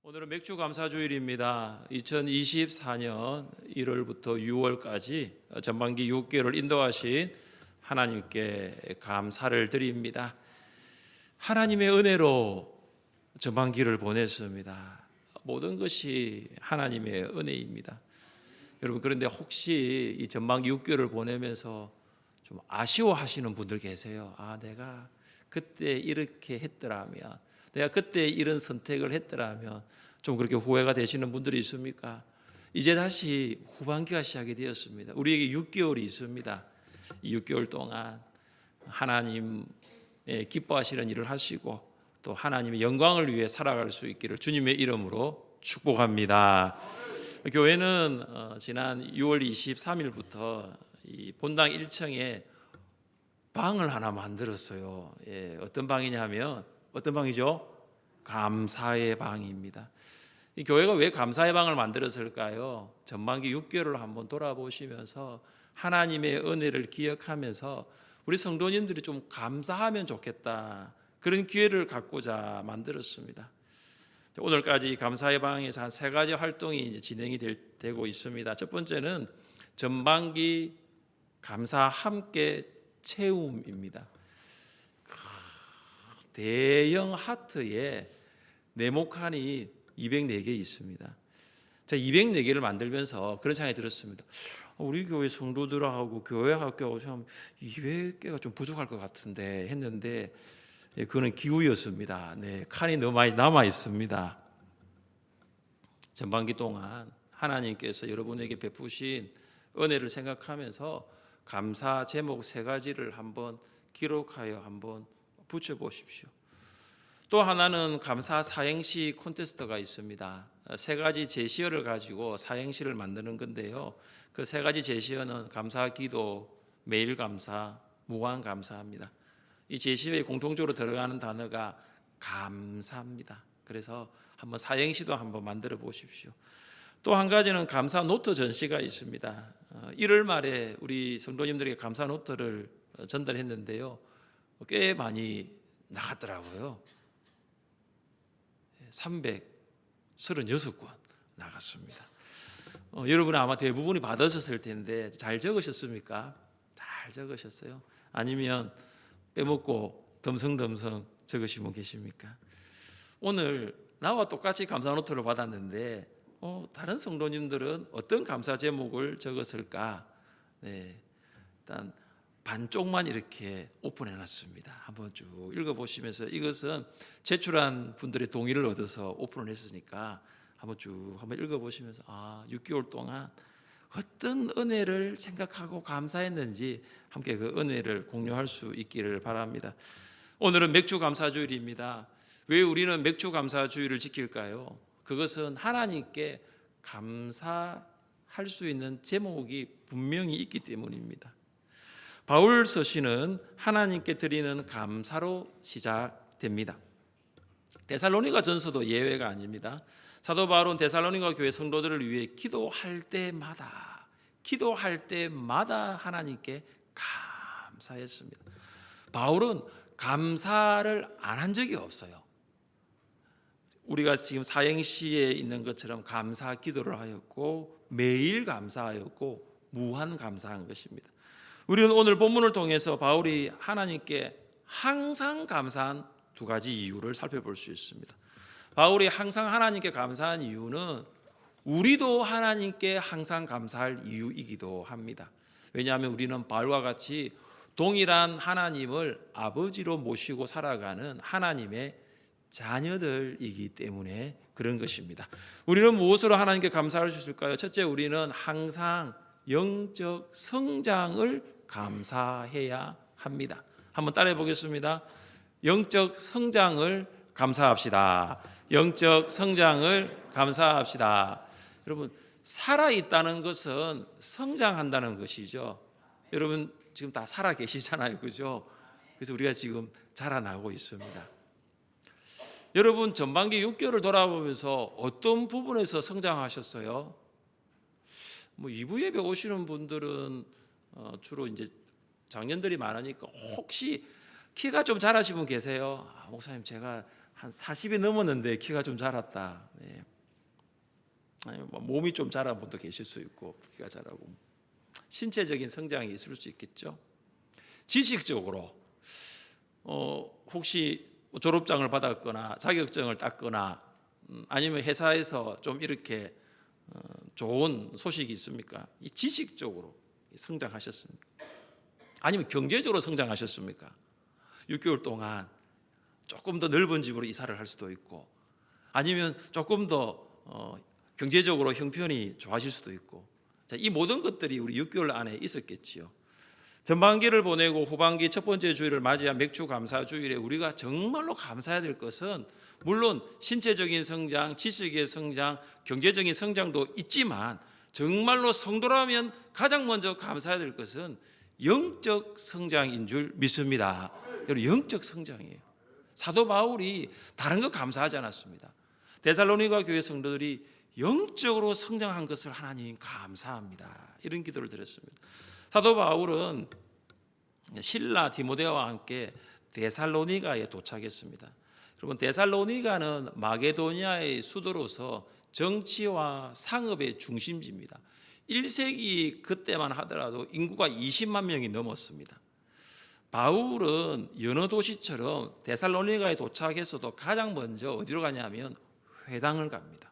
오늘은 맥주 감사주일입니다. 2024년 1월부터 6월까지 전반기 6개월을 인도하신 하나님께 감사를 드립니다. 하나님의 은혜로 전반기를 보냈습니다. 모든 것이 하나님의 은혜입니다. 여러분, 그런데 혹시 이 전반기 6개월을 보내면서 좀 아쉬워하시는 분들 계세요. 내가 그때 이렇게 했더라면, 내가 그때 이런 선택을 했더라면, 좀 그렇게 후회가 되시는 분들이 있습니까? 이제 다시 후반기가 시작이 되었습니다. 우리에게 6개월이 있습니다. 이 6개월 동안 하나님의 기뻐하시는 일을 하시고 또 하나님의 영광을 위해 살아갈 수 있기를 주님의 이름으로 축복합니다. 교회는 지난 6월 23일부터 이 본당 1층에 방을 하나 만들었어요. 어떤 방이냐면, 어떤 방이죠? 감사의 방입니다. 이 교회가 왜 감사의 방을 만들었을까요? 전반기 6개월을 한번 돌아보시면서 하나님의 은혜를 기억하면서 우리 성도님들이 좀 감사하면 좋겠다, 그런 기회를 갖고자 만들었습니다. 오늘까지 감사의 방에서 한 3가지 활동이 이제 진행이 되고 있습니다. 첫 번째는 전반기 감사 함께 체험입니다. 대형 하트에 네모칸이 204개 있습니다. 제가 204개를 만들면서 그런 생각이 들었습니다. 우리 교회 성도들하고 교회 학교하고 200개가 좀 부족할 것 같은데 했는데, 그거는 기우였습니다. 칸이 너무 많이 남아 있습니다. 전반기 동안 하나님께서 여러분에게 베푸신 은혜를 생각하면서 감사 제목 3가지를 한번 기록하여 한번 붙여보십시오. 또 하나는 감사 사행시 콘테스트가 있습니다. 3가지 제시어를 가지고 사행시를 만드는 건데요, 그 3가지 제시어는 감사 기도, 매일 감사, 무한 감사합니다. 이 제시어에 공통적으로 들어가는 단어가 감사입니다. 그래서 한번 사행시도 한번 만들어 보십시오. 또 한 가지는 감사 노트 전시가 있습니다. 1월 말에 우리 성도님들에게 감사 노트를 전달했는데요, 꽤 많이 나갔더라고요. 336권 나갔습니다. 여러분 아마 대부분이 받으셨을 텐데 잘 적으셨습니까? 잘 적으셨어요? 아니면 빼먹고 덤성덤성 적으신 분 계십니까? 오늘 나와 똑같이 감사 노트를 받았는데 다른 성도님들은 어떤 감사 제목을 적었을까? 일단 반쪽만 이렇게 오픈해 놨습니다. 한번 쭉 읽어보시면서, 이것은 제출한 분들의 동의를 얻어서 오픈을 했으니까 한번 읽어보시면서 6개월 동안 어떤 은혜를 생각하고 감사했는지 함께 그 은혜를 공유할 수 있기를 바랍니다. 오늘은 맥주 감사주일입니다. 왜 우리는 맥주 감사주일을 지킬까요? 그것은 하나님께 감사할 수 있는 제목이 분명히 있기 때문입니다. 바울 서신은 하나님께 드리는 감사로 시작됩니다. 데살로니가 전서도 예외가 아닙니다. 사도 바울은 데살로니가 교회 성도들을 위해 기도할 때마다 하나님께 감사했습니다. 바울은 감사를 안 한 적이 없어요. 우리가 지금 사행시에 있는 것처럼 감사 기도를 하였고, 매일 감사하였고, 무한 감사한 것입니다. 우리는 오늘 본문을 통해서 바울이 하나님께 항상 감사한 2가지 이유를 살펴볼 수 있습니다. 바울이 항상 하나님께 감사한 이유는 우리도 하나님께 항상 감사할 이유이기도 합니다. 왜냐하면 우리는 바울과 같이 동일한 하나님을 아버지로 모시고 살아가는 하나님의 자녀들이기 때문에 그런 것입니다. 우리는 무엇으로 하나님께 감사할 수 있을까요? 첫째, 우리는 항상 영적 성장을 감사해야 합니다. 한번 따라해 보겠습니다. 영적 성장을 감사합시다. 영적 성장을 감사합시다. 여러분, 살아있다는 것은 성장한다는 것이죠. 여러분 지금 다 살아 계시잖아요, 그죠? 그래서 우리가 지금 자라나고 있습니다. 여러분 전반기 6개월을 돌아보면서 어떤 부분에서 성장하셨어요? 이 부 예배 오시는 분들은 주로 이제 장년들이 많으니까 혹시 키가 좀 자라신 분 계세요? 목사님 제가 한 40이 넘었는데 키가 좀 자랐다. 몸이 좀 자란 분도 계실 수 있고 키가 자라고 신체적인 성장이 있을 수 있겠죠. 지식적으로 혹시 졸업장을 받았거나 자격증을 땄거나 아니면 회사에서 좀 이렇게 좋은 소식이 있습니까? 이 지식적으로 성장하셨습니까? 아니면 경제적으로 성장하셨습니까? 6개월 동안 조금 더 넓은 집으로 이사를 할 수도 있고 아니면 조금 더 경제적으로 형편이 좋아질 수도 있고 이 모든 것들이 우리 6개월 안에 있었겠지요. 전반기를 보내고 후반기 첫 번째 주일을 맞이한 맥주 감사 주일에 우리가 정말로 감사해야 될 것은 물론 신체적인 성장, 지식의 성장, 경제적인 성장도 있지만 정말로 성도라면 가장 먼저 감사해야 될 것은 영적 성장인 줄 믿습니다. 여러분, 영적 성장이에요. 사도 바울이 다른 거 감사하지 않았습니다. 데살로니가 교회 성도들이 영적으로 성장한 것을 하나님 감사합니다. 이런 기도를 드렸습니다. 사도 바울은 실라 디모데와 함께 데살로니가에 도착했습니다. 여러분, 데살로니가는 마게도니아의 수도로서 정치와 상업의 중심지입니다. 1세기 그때만 하더라도 인구가 20만 명이 넘었습니다. 바울은 여느 도시처럼 데살로니가에 도착했어도 가장 먼저 어디로 가냐면 회당을 갑니다.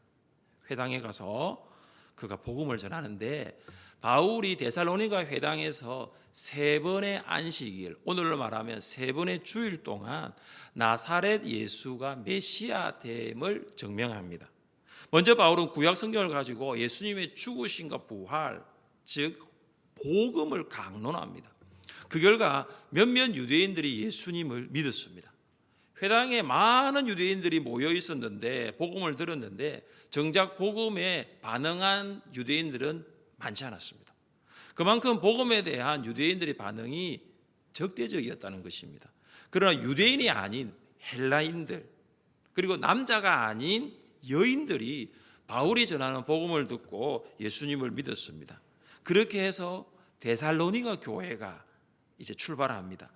회당에 가서 그가 복음을 전하는데 바울이 데살로니가 회당에서 3번의 안식일, 오늘로 말하면 3번의 주일 동안 나사렛 예수가 메시아 됨을 증명합니다. 먼저 바울은 구약 성경을 가지고 예수님의 죽으심과 부활, 즉 복음을 강론합니다. 그 결과 몇몇 유대인들이 예수님을 믿었습니다. 회당에 많은 유대인들이 모여 있었는데 복음을 들었는데 정작 복음에 반응한 유대인들은 많지 않았습니다. 그만큼 복음에 대한 유대인들의 반응이 적대적이었다는 것입니다. 그러나 유대인이 아닌 헬라인들 그리고 남자가 아닌 여인들이 바울이 전하는 복음을 듣고 예수님을 믿었습니다. 그렇게 해서 데살로니가 교회가 이제 출발합니다.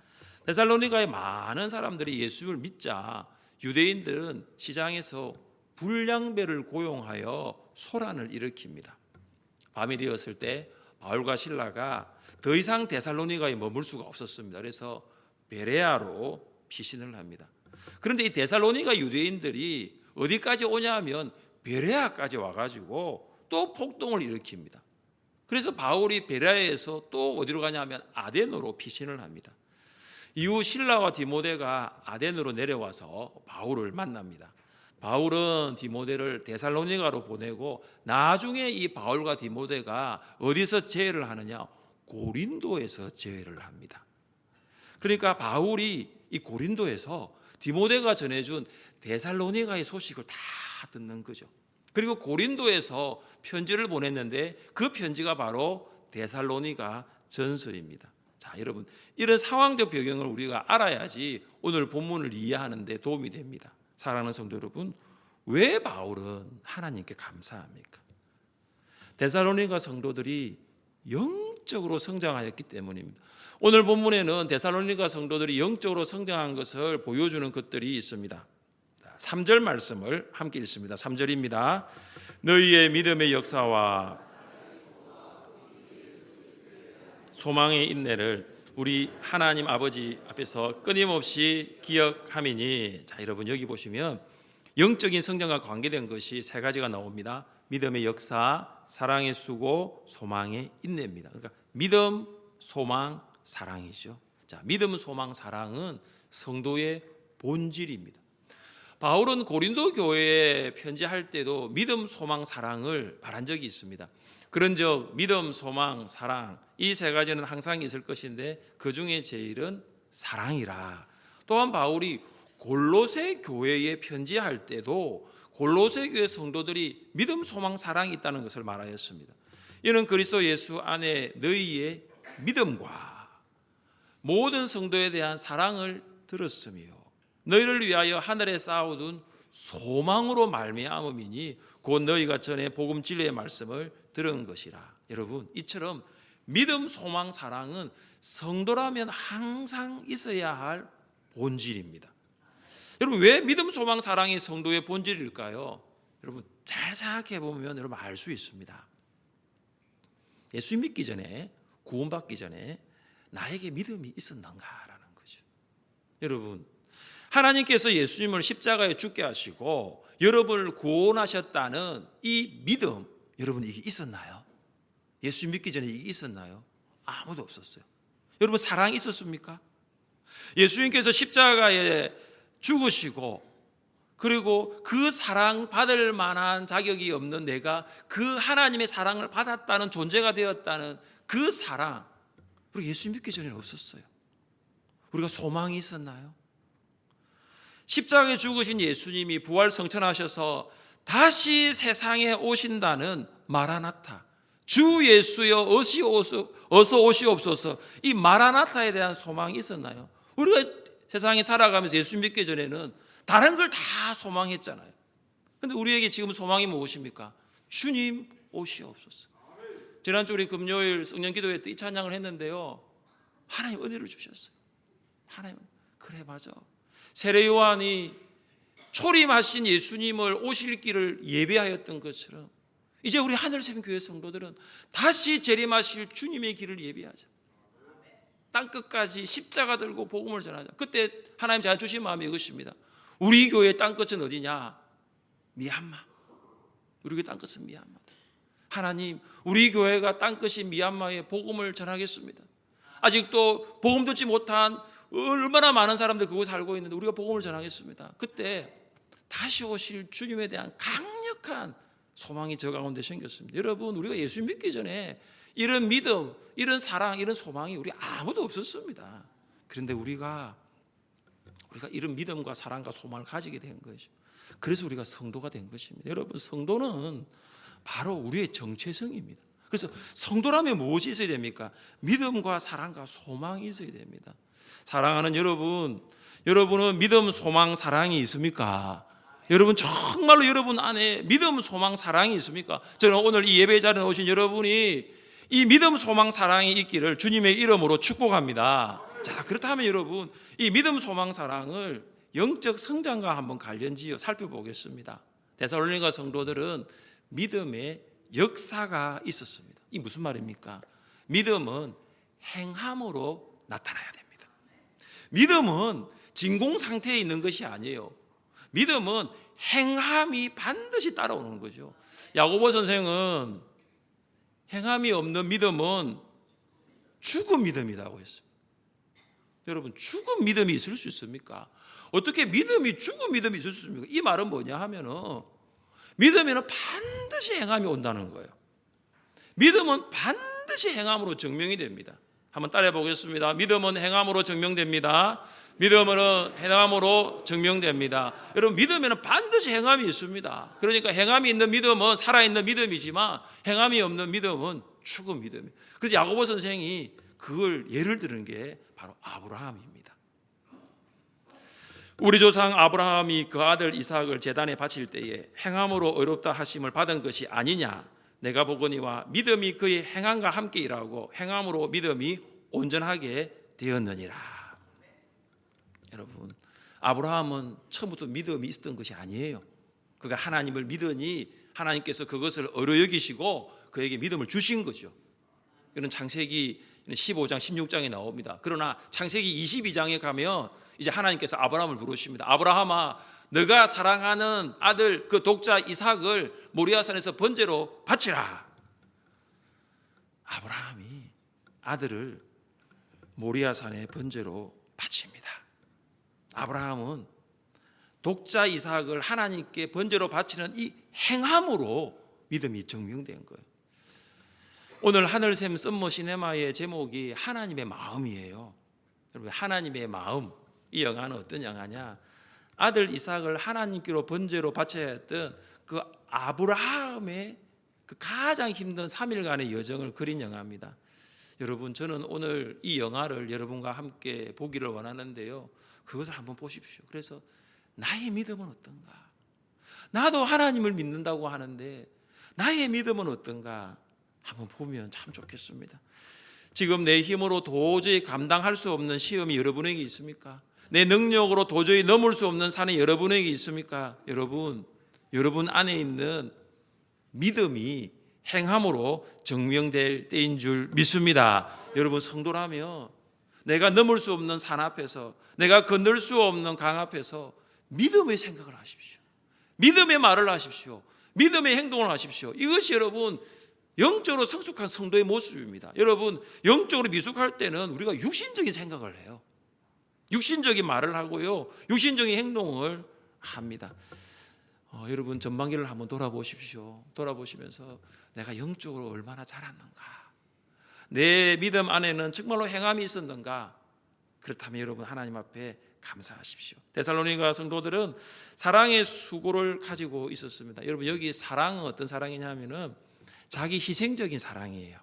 데살로니가의 많은 사람들이 예수를 믿자 유대인들은 시장에서 불량배를 고용하여 소란을 일으킵니다. 밤이 되었을 때 바울과 실라가 더 이상 데살로니가에 머물 수가 없었습니다. 그래서 베레아로 피신을 합니다. 그런데 이 데살로니가 유대인들이 어디까지 오냐면 베레아까지 와가지고 또 폭동을 일으킵니다. 그래서 바울이 베레아에서 또 어디로 가냐면 아덴으로 피신을 합니다. 이후 실라와 디모데가 아덴으로 내려와서 바울을 만납니다. 바울은 디모데를 데살로니가로 보내고 나중에 이 바울과 디모데가 어디서 제회를 하느냐? 고린도에서 제회를 합니다. 그러니까 바울이 이 고린도에서 디모데가 전해준 데살로니가의 소식을 다 듣는 거죠. 그리고 고린도에서 편지를 보냈는데 그 편지가 바로 데살로니가 전서입니다. 자, 여러분, 이런 상황적 배경을 우리가 알아야지 오늘 본문을 이해하는 데 도움이 됩니다. 사랑하는 성도 여러분, 왜 바울은 하나님께 감사합니까? 데살로니가 성도들이 영적으로 성장하였기 때문입니다. 오늘 본문에는 데살로니가 성도들이 영적으로 성장한 것을 보여주는 것들이 있습니다. 3절 말씀을 함께 읽습니다. 3절입니다. 너희의 믿음의 역사와 소망의 인내를 우리 하나님 아버지 앞에서 끊임없이 기억함이니. 자, 여러분, 여기 보시면 영적인 성장과 관계된 것이 3가지가 나옵니다. 믿음의 역사, 사랑의 수고, 소망의 인내입니다. 그러니까 믿음, 소망, 사랑이죠. 자, 믿음, 소망, 사랑은 성도의 본질입니다. 바울은 고린도 교회에 편지할 때도 믿음, 소망, 사랑을 말한 적이 있습니다. 그런즉 믿음, 소망, 사랑 이 3가지는 항상 있을 것인데 그 중에 제일은 사랑이라. 또한 바울이 골로새 교회에 편지할 때도 골로새 교회 성도들이 믿음, 소망, 사랑이 있다는 것을 말하였습니다. 이는 그리스도 예수 안에 너희의 믿음과 모든 성도에 대한 사랑을 들었으며 너희를 위하여 하늘에 쌓아둔 소망으로 말미암음이니 곧 너희가 전에 복음 진리의 말씀을 들은 것이라. 여러분, 이처럼 믿음, 소망, 사랑은 성도라면 항상 있어야 할 본질입니다. 여러분, 왜 믿음, 소망, 사랑이 성도의 본질일까요? 여러분 잘 생각해 보면 여러분 알 수 있습니다. 예수 믿기 전에, 구원받기 전에 나에게 믿음이 있었는가라는 거죠. 여러분, 하나님께서 예수님을 십자가에 죽게 하시고 여러분을 구원하셨다는 이 믿음, 여러분 이게 있었나요? 예수 믿기 전에 이게 있었나요? 아무도 없었어요. 여러분 사랑이 있었습니까? 예수님께서 십자가에 죽으시고 그리고 그 사랑 받을 만한 자격이 없는 내가 그 하나님의 사랑을 받았다는 존재가 되었다는 그 사랑, 우리 예수 믿기 전에는 없었어요. 우리가 소망이 있었나요? 십자가에 죽으신 예수님이 부활 성천하셔서 다시 세상에 오신다는 마라나타, 주 예수여 어서 오시옵소서, 이 마라나타에 대한 소망이 있었나요? 우리가 세상에 살아가면서 예수 믿기 전에는 다른 걸 다 소망했잖아요. 그런데 우리에게 지금 소망이 무엇입니까? 주님 오시옵소서. 지난주 우리 금요일 성령기도회 때 이 찬양을 했는데요, 하나님 은혜를 주셨어요. 하나님, 그래 맞아. 세례 요한이 초림하신 예수님을 오실 길을 예배하였던 것처럼 이제 우리 하늘샘교회 성도들은 다시 재림하실 주님의 길을 예배하자. 땅끝까지 십자가 들고 복음을 전하자. 그때 하나님 제가 주신 마음이 이것입니다. 우리 교회의 땅끝은 어디냐? 미얀마. 우리 교회 땅끝은 미얀마다. 하나님, 우리 교회가 땅끝이 미얀마에 복음을 전하겠습니다. 아직도 복음 듣지 못한 얼마나 많은 사람들 그곳에 살고 있는데 우리가 복음을 전하겠습니다. 그때 다시 오실 주님에 대한 강력한 소망이 저 가운데 생겼습니다. 여러분, 우리가 예수 믿기 전에 이런 믿음, 이런 사랑, 이런 소망이 우리 아무도 없었습니다. 그런데 우리가 이런 믿음과 사랑과 소망을 가지게 된 것이죠. 그래서 우리가 성도가 된 것입니다. 여러분, 성도는 바로 우리의 정체성입니다. 그래서 성도라면 무엇이 있어야 됩니까? 믿음과 사랑과 소망이 있어야 됩니다. 사랑하는 여러분은 믿음, 소망, 사랑이 있습니까? 여러분 정말로 여러분 안에 믿음, 소망, 사랑이 있습니까? 저는 오늘 이 예배 자리에 오신 여러분이 이 믿음, 소망, 사랑이 있기를 주님의 이름으로 축복합니다. 자, 그렇다면 여러분 이 믿음, 소망, 사랑을 영적 성장과 한번 관련지어 살펴보겠습니다. 데살로니가 성도들은 믿음의 역사가 있었습니다. 이 무슨 말입니까? 믿음은 행함으로 나타나야 됩니다. 믿음은 진공 상태에 있는 것이 아니에요. 믿음은 행함이 반드시 따라오는 거죠. 야고보 선생은 행함이 없는 믿음은 죽은 믿음이라고 했습니다. 여러분, 죽은 믿음이 있을 수 있습니까? 어떻게 믿음이 죽은 믿음이 있을 수 있습니까? 이 말은 뭐냐 하면은 믿음에는 반드시 행함이 온다는 거예요. 믿음은 반드시 행함으로 증명이 됩니다. 한번 따라해 보겠습니다. 믿음은 행함으로 증명됩니다. 믿음은 행함으로 증명됩니다. 여러분, 믿음에는 반드시 행함이 있습니다. 그러니까 행함이 있는 믿음은 살아있는 믿음이지만 행함이 없는 믿음은 죽은 믿음이에요. 그래서 야고보 선생이 그걸 예를 드는 게 바로 아브라함입니다. 우리 조상 아브라함이 그 아들 이삭을 제단에 바칠 때에 행함으로 의롭다 하심을 받은 것이 아니냐, 내가 보거니와 믿음이 그의 행함과 함께 일하고 행함으로 믿음이 온전하게 되었느니라. 여러분, 아브라함은 처음부터 믿음이 있었던 것이 아니에요. 그가 하나님을 믿으니 하나님께서 그것을 어려 여기시고 그에게 믿음을 주신 거죠. 이런 창세기 15장 16장에 나옵니다. 그러나 창세기 22장에 가면 이제 하나님께서 아브라함을 부르십니다. 아브라함아, 너가 사랑하는 아들 그 독자 이삭을 모리아산에서 번제로 바치라. 아브라함이 아들을 모리아산에 번제로 바칩니다. 아브라함은 독자 이삭을 하나님께 번제로 바치는 이 행함으로 믿음이 증명된 거예요. 오늘 하늘샘 썸머 시네마의 제목이 하나님의 마음이에요. 여러분, 하나님의 마음, 이 영화는 어떤 영화냐? 아들 이삭을 하나님께로 번제로 바쳐야 했던 그 아브라함의 그 가장 힘든 3일간의 여정을 그린 영화입니다. 여러분, 저는 오늘 이 영화를 여러분과 함께 보기를 원하는데요, 그것을 한번 보십시오. 그래서 나의 믿음은 어떤가? 나도 하나님을 믿는다고 하는데 나의 믿음은 어떤가? 한번 보면 참 좋겠습니다. 지금 내 힘으로 도저히 감당할 수 없는 시험이 여러분에게 있습니까? 내 능력으로 도저히 넘을 수 없는 산이 여러분에게 있습니까? 여러분 여러분 안에 있는 믿음이 행함으로 증명될 때인 줄 믿습니다. 여러분, 성도라면 내가 넘을 수 없는 산 앞에서, 내가 건널 수 없는 강 앞에서 믿음의 생각을 하십시오. 믿음의 말을 하십시오. 믿음의 행동을 하십시오. 이것이 여러분 영적으로 성숙한 성도의 모습입니다. 여러분, 영적으로 미숙할 때는 우리가 육신적인 생각을 해요. 육신적인 말을 하고요, 육신적인 행동을 합니다. 여러분, 전반기를 한번 돌아보십시오. 돌아보시면서 내가 영적으로 얼마나 자랐는가, 내 믿음 안에는 정말로 행함이 있었는가. 그렇다면 여러분, 하나님 앞에 감사하십시오. 데살로니가 성도들은 사랑의 수고를 가지고 있었습니다. 여러분, 여기 사랑은 어떤 사랑이냐면은 자기 희생적인 사랑이에요.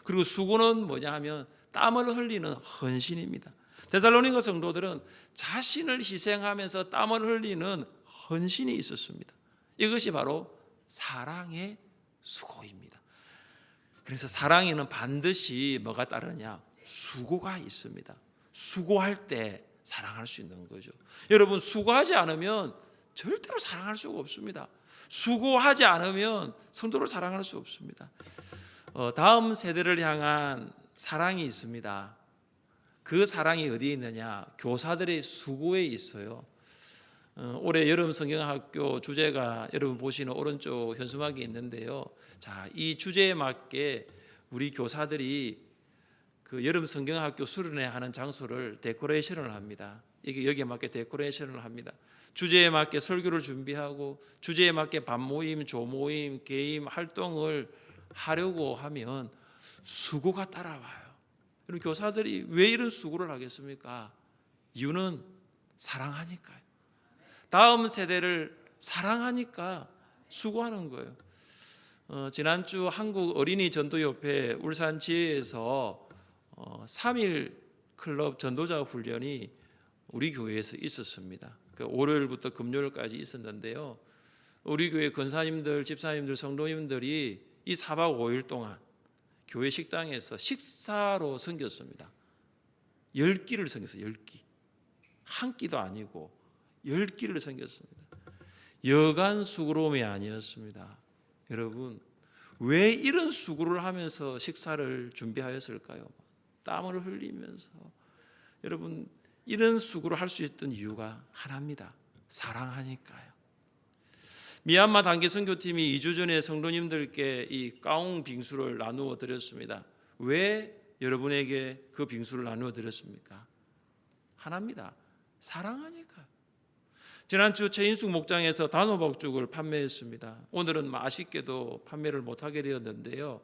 그리고 수고는 뭐냐 하면 땀을 흘리는 헌신입니다. 데살로니가 성도들은 자신을 희생하면서 땀을 흘리는 헌신이 있었습니다. 이것이 바로 사랑의 수고입니다. 그래서 사랑에는 반드시 뭐가 따르냐? 수고가 있습니다. 수고할 때 사랑할 수 있는 거죠. 여러분, 수고하지 않으면 절대로 사랑할 수가 없습니다. 수고하지 않으면 성도를 사랑할 수 없습니다. 다음 세대를 향한 사랑이 있습니다. 그 사랑이 어디에 있느냐? 교사들의 수고에 있어요. 올해 여름 성경학교 주제가 여러분 보시는 오른쪽 현수막이 있는데요. 자, 이 주제에 맞게 우리 교사들이 그 여름 성경학교 수련회 하는 장소를 데코레이션을 합니다. 이게 여기에 맞게 데코레이션을 합니다. 주제에 맞게 설교를 준비하고 주제에 맞게 반모임, 조모임, 개임 활동을 하려고 하면 수고가 따라와요. 그럼 교사들이 왜 이런 수고를 하겠습니까? 이유는 사랑하니까요. 다음 세대를 사랑하니까 수고하는 거예요. 지난주 한국 어린이 전도협회 울산 지회에서 3일 클럽 전도자 훈련이 우리 교회에서 있었습니다. 월요일부터 금요일까지 있었는데요. 우리 교회 권사님들, 집사님들, 성도님들이 이 4박 5일 동안 교회 식당에서 식사로 섬겼습니다. 10끼를 섬겼어요. 10끼. 한 끼도 아니고 10끼를 섬겼습니다. 여간 수고로움이 아니었습니다. 여러분, 왜 이런 수고를 하면서 식사를 준비하였을까요? 땀을 흘리면서. 여러분, 이런 수고를 할 수 있던 이유가 하나입니다. 사랑하니까요. 미얀마 단기 선교팀이 2주 전에 성도님들께 이 까옹 빙수를 나누어 드렸습니다. 왜 여러분에게 그 빙수를 나누어 드렸습니까? 하나입니다. 사랑하니까요. 지난주 최인숙 목장에서 단호박죽을 판매했습니다. 오늘은 아쉽게도 판매를 못하게 되었는데요.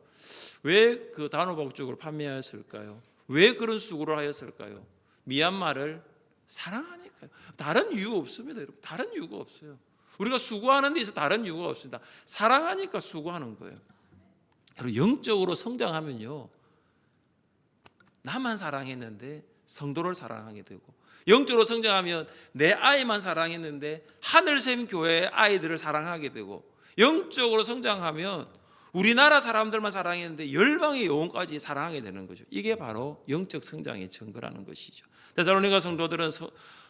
왜 그 단호박죽을 판매하였을까요? 왜 그런 수고를 하였을까요? 미얀마를 사랑하니까요. 다른 이유 없습니다. 여러분, 다른 이유가 없어요. 우리가 수고하는 데 있어서 다른 이유가 없습니다. 사랑하니까 수고하는 거예요. 여러분, 영적으로 성장하면요, 나만 사랑했는데 성도를 사랑하게 되고, 영적으로 성장하면 내 아이만 사랑했는데 하늘샘 교회의 아이들을 사랑하게 되고, 영적으로 성장하면 우리나라 사람들만 사랑했는데 열방의 영혼까지 사랑하게 되는 거죠. 이게 바로 영적 성장의 증거라는 것이죠. 데살로니가 성도들은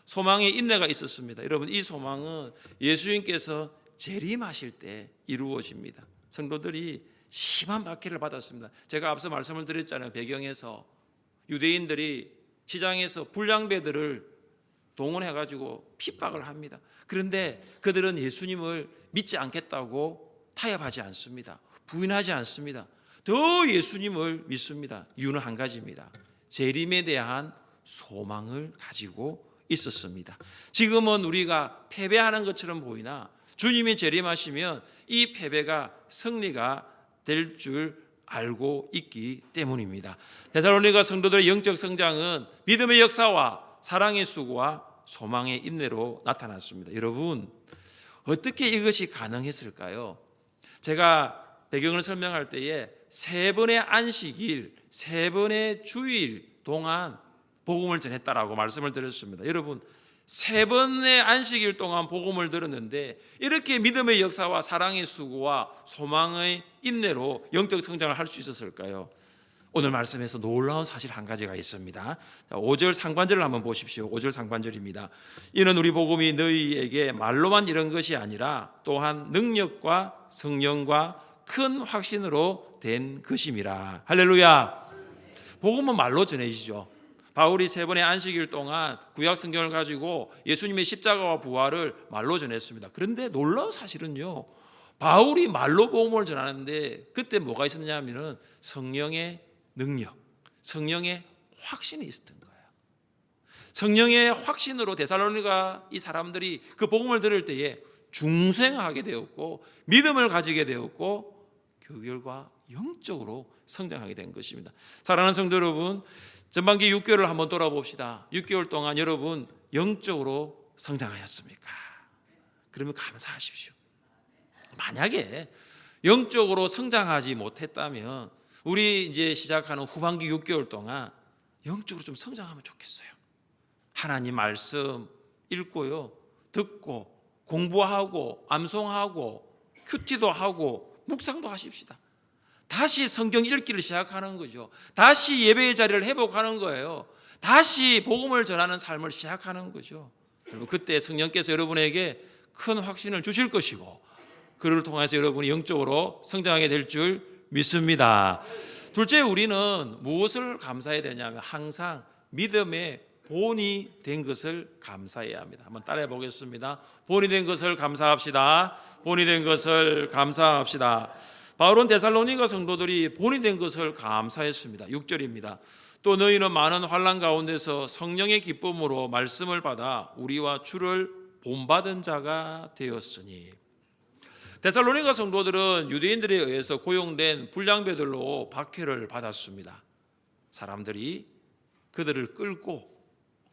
소망의 인내가 있었습니다. 여러분, 이 소망은 예수님께서 재림하실 때 이루어집니다. 성도들이 심한 박해를 받았습니다. 제가 앞서 말씀을 드렸잖아요. 배경에서 유대인들이 시장에서 불량배들을 동원해가지고 핍박을 합니다. 그런데 그들은 예수님을 믿지 않겠다고 타협하지 않습니다. 부인하지 않습니다. 더 예수님을 믿습니다. 이유는 한 가지입니다. 재림에 대한 소망을 가지고 있었습니다. 지금은 우리가 패배하는 것처럼 보이나 주님이 재림하시면 이 패배가 승리가 될 줄 알고 있기 때문입니다. 데살로니가 성도들의 영적 성장은 믿음의 역사와 사랑의 수고와 소망의 인내로 나타났습니다. 여러분, 어떻게 이것이 가능했을까요? 제가 배경을 설명할 때에 3번의 안식일, 3번의 주일 동안 복음을 전했다라고 말씀을 드렸습니다. 여러분, 3번의 안식일 동안 복음을 들었는데 이렇게 믿음의 역사와 사랑의 수고와 소망의 인내로 영적 성장을 할 수 있었을까요? 오늘 말씀에서 놀라운 사실 한 가지가 있습니다. 5절 상반절을 한번 보십시오. 5절 상반절입니다. 이는 우리 복음이 너희에게 말로만 이런 것이 아니라 또한 능력과 성령과 큰 확신으로 된 것임이라. 할렐루야. 복음은 말로 전해지죠. 바울이 3번의 안식일 동안 구약 성경을 가지고 예수님의 십자가와 부활을 말로 전했습니다. 그런데 놀라운 사실은요, 바울이 말로 복음을 전하는데 그때 뭐가 있었냐면은 성령의 능력, 성령의 확신이 있었던 거예요. 성령의 확신으로 데살로니가 이 사람들이 그 복음을 들을 때에 중생하게 되었고 믿음을 가지게 되었고 그 결과 영적으로 성장하게 된 것입니다. 사랑하는 성도 여러분, 전반기 6개월을 한번 돌아봅시다. 6개월 동안 여러분 영적으로 성장하였습니까? 그러면 감사하십시오. 만약에 영적으로 성장하지 못했다면 우리 이제 시작하는 후반기 6개월 동안 영적으로 좀 성장하면 좋겠어요. 하나님 말씀 읽고요, 듣고 공부하고 암송하고 큐티도 하고 묵상도 하십시다. 다시 성경 읽기를 시작하는 거죠. 다시 예배의 자리를 회복하는 거예요. 다시 복음을 전하는 삶을 시작하는 거죠. 여러분, 그때 성령께서 여러분에게 큰 확신을 주실 것이고 그를 통해서 여러분이 영적으로 성장하게 될 줄 믿습니다. 둘째, 우리는 무엇을 감사해야 되냐면 항상 믿음의 본이 된 것을 감사해야 합니다. 한번 따라해 보겠습니다. 본이 된 것을 감사합시다. 본이 된 것을 감사합시다. 바울은 데살로니가 성도들이 본이 된 것을 감사했습니다. 6절입니다. 또 너희는 많은 환난 가운데서 성령의 기쁨으로 말씀을 받아 우리와 주를 본받은 자가 되었으니. 데살로니가 성도들은 유대인들에 의해서 고용된 불량배들로 박해를 받았습니다. 사람들이 그들을 끌고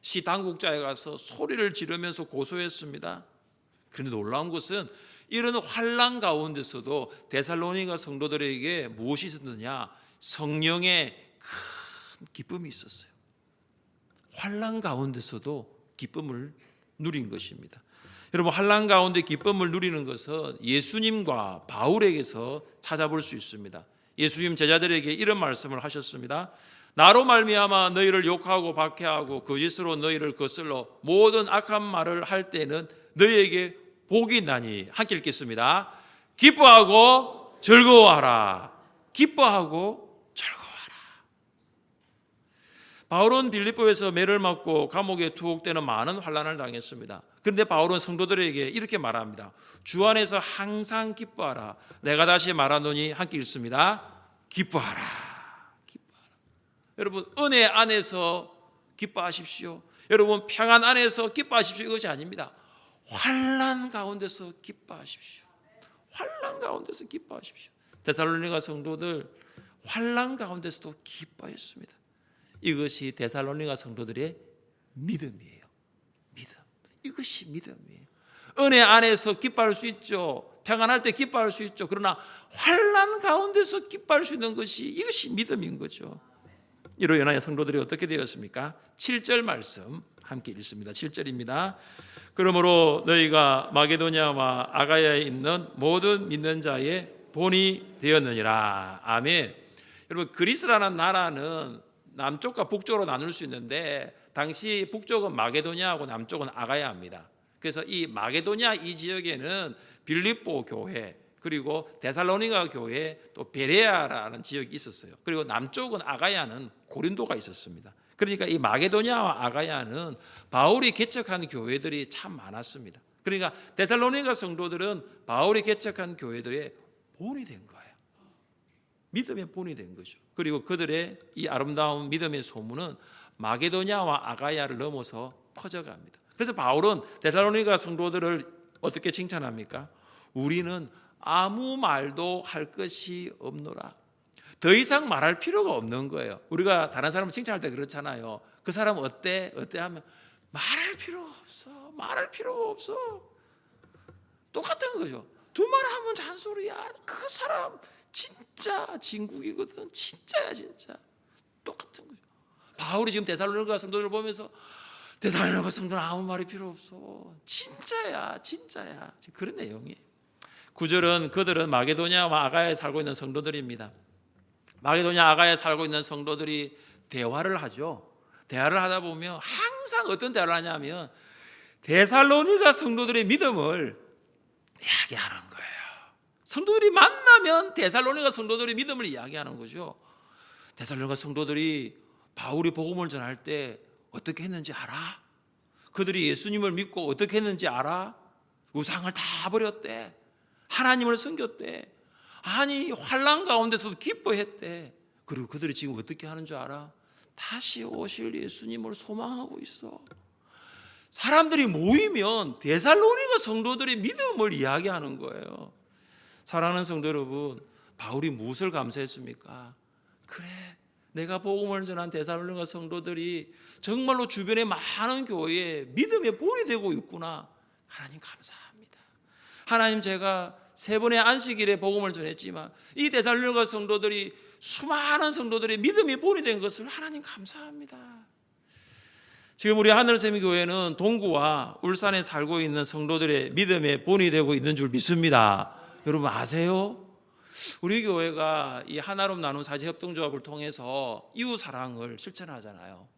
시 당국자에 가서 소리를 지르면서 고소했습니다. 그런데 놀라운 것은 이런 환난 가운데서도 데살로니가 성도들에게 무엇이 있었느냐? 성령의 큰 기쁨이 있었어요. 환난 가운데서도 기쁨을 누린 것입니다. 여러분, 환난 가운데 기쁨을 누리는 것은 예수님과 바울에게서 찾아볼 수 있습니다. 예수님 제자들에게 이런 말씀을 하셨습니다. 나로 말미암아 너희를 욕하고 박해하고 거짓으로 너희를 거슬러 모든 악한 말을 할 때는 너희에게 복이 있나니. 함께 읽겠습니다. 기뻐하고 즐거워하라. 기뻐하고 즐거워하라. 바울은 빌립보에서 매를 맞고 감옥에 투옥되는 많은 환난을 당했습니다. 그런데 바울은 성도들에게 이렇게 말합니다. 주 안에서 항상 기뻐하라. 내가 다시 말하노니 함께 읽습니다. 기뻐하라. 기뻐하라. 여러분, 은혜 안에서 기뻐하십시오. 여러분, 평안 안에서 기뻐하십시오. 이것이 아닙니다. 환난 가운데서 기뻐하십시오. 환난 가운데서 기뻐하십시오. 데살로니가 성도들 환난 가운데서도 기뻐했습니다. 이것이 데살로니가 성도들의 믿음이에요. 믿음. 이것이 믿음이에요. 은혜 안에서 기뻐할 수 있죠. 평안할 때 기뻐할 수 있죠. 그러나 환난 가운데서 기뻐할 수 있는 것이 이것이 믿음인 거죠. 이로 인하여 성도들이 어떻게 되었습니까? 7절 말씀 함께 읽습니다. 7절입니다. 그러므로 너희가 마게도냐와 아가야에 있는 모든 믿는 자의 본이 되었느니라. 아멘. 여러분, 그리스라는 나라는 남쪽과 북쪽으로 나눌 수 있는데 당시 북쪽은 마게도냐하고 남쪽은 아가야입니다. 그래서 이 마게도냐 이 지역에는 빌립보 교회, 그리고 데살로니가 교회, 또 베레아라는 지역이 있었어요. 그리고 남쪽은 아가야는 고린도가 있었습니다. 그러니까 이 마게도냐와 아가야는 바울이 개척한 교회들이 참 많았습니다. 그러니까 데살로니가 성도들은 바울이 개척한 교회들의 본이 된 거예요. 믿음의 본이 된 거죠. 그리고 그들의 이 아름다운 믿음의 소문은 마게도냐와 아가야를 넘어서 퍼져갑니다. 그래서 바울은 데살로니가 성도들을 어떻게 칭찬합니까? 우리는 아무 말도 할 것이 없노라. 더 이상 말할 필요가 없는 거예요. 우리가 다른 사람을 칭찬할 때 그렇잖아요. 그 사람 어때? 어때 하면 말할 필요가 없어. 말할 필요가 없어. 똑같은 거죠. 두 말 하면 잔소리야. 그 사람 진짜 진국이거든. 진짜야 진짜. 똑같은 거죠. 바울이 지금 데살로니가 성도들을 보면서 데살로니가 성도는 아무 말이 필요 없어. 진짜야 진짜야. 그런 내용이에요. 9절은 그들은 마게도냐와 아가야에 살고 있는 성도들입니다. 마게도냐 아가에 살고 있는 성도들이 대화를 하죠. 대화를 하다 보면 항상 어떤 대화를 하냐면 데살로니가 성도들의 믿음을 이야기하는 거예요. 성도들이 만나면 데살로니가 성도들의 믿음을 이야기하는 거죠. 데살로니가 성도들이 바울이 복음을 전할 때 어떻게 했는지 알아? 그들이 예수님을 믿고 어떻게 했는지 알아? 우상을 다 버렸대. 하나님을 섬겼대. 아니 환난 가운데서도 기뻐했대. 그리고 그들이 지금 어떻게 하는 줄 알아? 다시 오실 예수님을 소망하고 있어. 사람들이 모이면 데살로니가 성도들의 믿음을 이야기하는 거예요. 사랑하는 성도 여러분, 바울이 무엇을 감사했습니까? 그래, 내가 복음을 전한 데살로니가 성도들이 정말로 주변의 많은 교회에 믿음의 본이 되고 있구나. 하나님 감사합니다. 하나님, 제가 3번의 안식일에 복음을 전했지만 이 데살로니가 성도들이 수많은 성도들의 믿음의 본이 된 것을 하나님 감사합니다. 지금 우리 하늘샘교회는 동구와 울산에 살고 있는 성도들의 믿음의 본이 되고 있는 줄 믿습니다. 여러분 아세요? 우리 교회가 이 하나름 나눔 사제협동조합을 통해서 이웃 사랑을 실천하잖아요.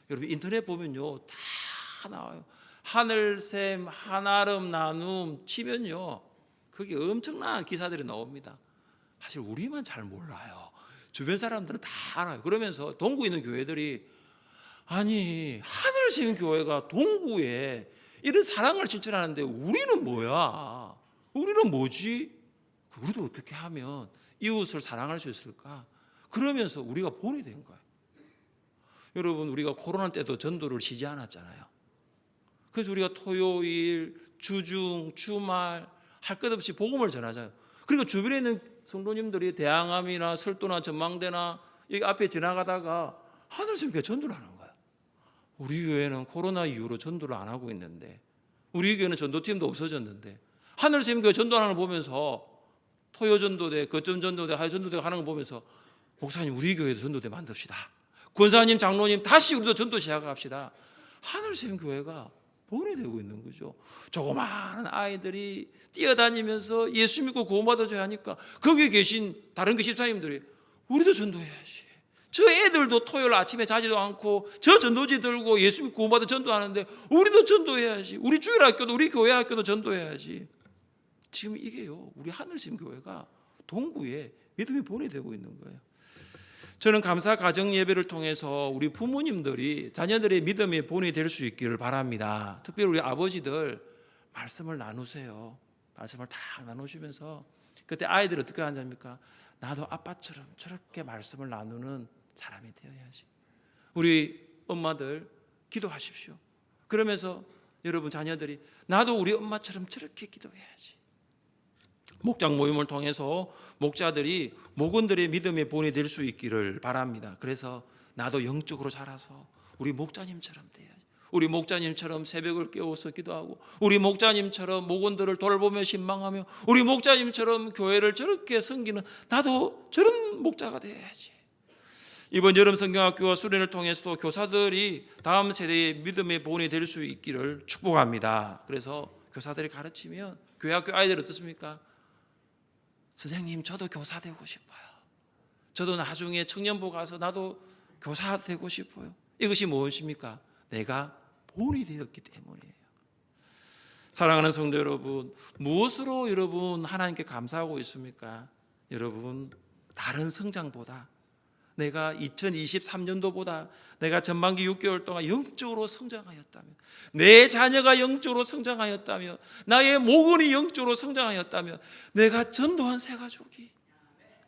여러분 인터넷 보면요 다 나와요. 하늘샘 하나름 나눔 치면요 거기 엄청난 기사들이 나옵니다. 사실 우리만 잘 몰라요. 주변 사람들은 다 알아요. 그러면서 동구에 있는 교회들이 아니 하늘샘 교회가 동구에 이런 사랑을 실천하는데 우리는 뭐야? 우리는 뭐지? 우리도 어떻게 하면 이웃을 사랑할 수 있을까? 그러면서 우리가 본이 된 거예요. 여러분 우리가 코로나 때도 전도를 쉬지 않았잖아요. 그래서 우리가 토요일, 주중, 주말 할 것 없이 복음을 전하잖아요. 그리고 주변에 있는 성도님들이 대항암이나 설도나 전망대나 여기 앞에 지나가다가 하늘샘 교회 전도를 하는 거예요. 우리 교회는 코로나 이후로 전도를 안 하고 있는데, 우리 교회는 전도팀도 없어졌는데 하늘샘 교회 전도하는 걸 보면서 토요 전도대, 거점 전도대, 하요 전도대 하는 걸 보면서 목사님 우리 교회도 전도대 만듭시다. 권사님, 장로님 다시 우리도 전도 시작합시다. 하늘샘 교회가 본이 되고 있는 거죠. 조그마한 아이들이 뛰어다니면서 예수 믿고 구원받아줘야 하니까 거기에 계신 다른 교 집사님들이 우리도 전도해야지. 저 애들도 토요일 아침에 자지도 않고 저 전도지 들고 예수 믿고 구원받아 전도하는데 우리도 전도해야지. 우리 주일학교도 우리 교회 학교도 전도해야지. 지금 이게요 우리 하늘샘 교회가 동구에 믿음의 본이 되고 있는 거예요. 저는 감사 가정 예배를 통해서 우리 부모님들이 자녀들의 믿음의 본이 될 수 있기를 바랍니다. 특별히 우리 아버지들 말씀을 나누세요. 말씀을 다 나누시면서 그때 아이들이 어떻게 하냐니까 나도 아빠처럼 저렇게 말씀을 나누는 사람이 되어야지. 우리 엄마들 기도하십시오. 그러면서 여러분 자녀들이 나도 우리 엄마처럼 저렇게 기도해야지. 목장 모임을 통해서 목자들이 목원들의 믿음의 본이 될 수 있기를 바랍니다. 그래서 나도 영적으로 자라서 우리 목자님처럼 돼야지. 우리 목자님처럼 새벽을 깨워서 기도하고 우리 목자님처럼 목원들을 돌보며 신방하며 우리 목자님처럼 교회를 저렇게 섬기는 나도 저런 목자가 돼야지. 이번 여름 성경학교와 수련을 통해서도 교사들이 다음 세대의 믿음의 본이 될 수 있기를 축복합니다. 그래서 교사들이 가르치면 교회 학교 아이들 어떻습니까? 선생님 저도 교사 되고 싶어요. 저도 나중에 청년부 가서 나도 교사 되고 싶어요. 이것이 무엇입니까? 내가 본이 되었기 때문이에요. 사랑하는 성도 여러분, 무엇으로 여러분 하나님께 감사하고 있습니까? 여러분 다른 성장보다 내가 2023년도보다 내가 전반기 6개월 동안 영적으로 성장하였다면, 내 자녀가 영적으로 성장하였다면, 나의 목원이 영적으로 성장하였다면, 내가 전도한 새 가족이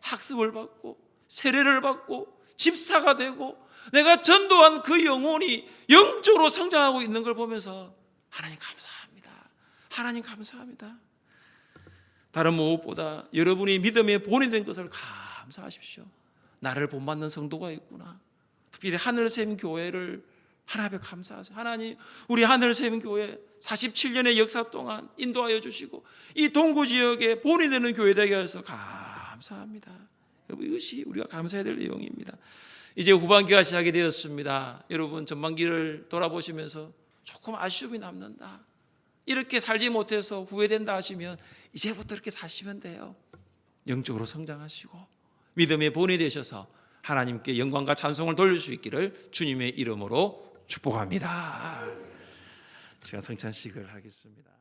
학습을 받고 세례를 받고 집사가 되고 내가 전도한 그 영혼이 영적으로 성장하고 있는 걸 보면서 하나님 감사합니다. 하나님 감사합니다. 다른 무엇보다 여러분이 믿음의 본이 된 것을 감사하십시오. 나를 본받는 성도가 있구나. 특별히 하늘샘 교회를 하나님 앞에 감사하세요. 하나님 우리 하늘샘 교회 47년의 역사 동안 인도하여 주시고 이 동구 지역에 본이 되는 교회 되게 해서 감사합니다. 여러분 이것이 우리가 감사해야 될 내용입니다. 이제 후반기가 시작이 되었습니다. 여러분 전반기를 돌아보시면서 조금 아쉬움이 남는다, 이렇게 살지 못해서 후회된다 하시면 이제부터 이렇게 사시면 돼요. 영적으로 성장하시고 믿음의 본이 되셔서 하나님께 영광과 찬송을 돌릴 수 있기를 주님의 이름으로 축복합니다. 제가 성찬식을 하겠습니다.